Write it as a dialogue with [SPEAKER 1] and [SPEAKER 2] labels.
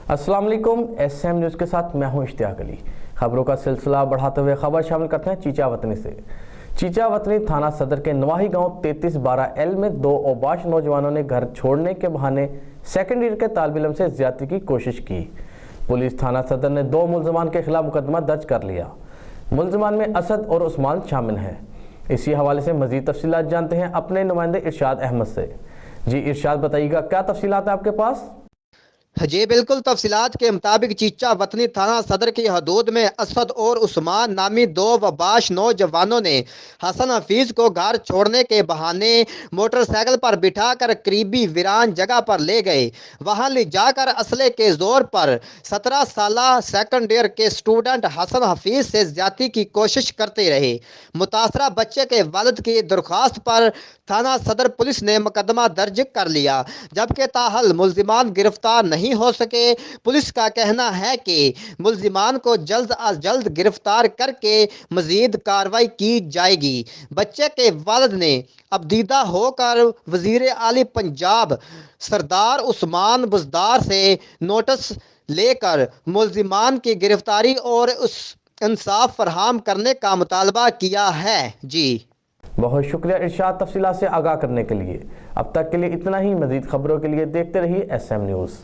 [SPEAKER 1] अस्सलाम वालेकुम। SM news के साथ मैं हूं इश्तियाक अली। खबरों का सिलसिला बढ़ाते हुए खबर शामिल करते हैं चीचा वतनी से। चीचा वतनी थाना सदर के नवाही गांव 3312L में दो औबाश नौजवानों ने घर छोड़ने के बहाने सेकेंड ईयर के तालिब इल्म से ज्यादती की कोशिश की। पुलिस थाना सदर ने दो मुल्ज़िमान के खिलाफ मुकदमा दर्ज कर लिया। मुल्ज़िमान में असद और उस्मान शामिल हैं। इसी हवाले से मज़ीद तफसीलात जानते हैं अपने नुमाइंदे इरशाद अहमद से। जी इरशाद, बताइएगा क्या तफसीलात है आपके पास?
[SPEAKER 2] जी बिल्कुल, तफसीलात के मुताबिक चीचा वतनी थाना सदर की हदूद में असद और उस्मान नामी दो वबाश नौजवानों ने हसन हफीज को घर छोड़ने के बहाने मोटरसाइकिल पर बिठाकर करीबी वीरान जगह पर ले गए। वहां ले जाकर असले के जोर पर 17 साला सेकंड ईयर के स्टूडेंट हसन हफीज से ज्यादती की कोशिश करते रहे। मुतासरा बच्चे के वालिद की दरख्वास्त पर थाना सदर पुलिस ने मुकदमा दर्ज कर लिया, जबकि ताहल मुल्जिमान गिरफ्तार नहीं हो सके। पुलिस का कहना है कि मुल्जिमान को जल्द अज जल्द गिरफ्तार करके मजीद कार्रवाई की जाएगी। बच्चे के वालिद ने अबदीदा होकर वजीर आली पंजाब सरदार उस्मान बुज़दार से नोटिस लेकर मुल्जिमान की गिरफ्तारी और उस इंसाफ फरहम करने का मुतालबा किया है। जी
[SPEAKER 1] बहुत शुक्रिया इरशाद, तफसीलात से आगाह करने के लिए। अब तक के लिए इतना ही। मजीद खबरों के लिए देखते रहिए SM न्यूज़।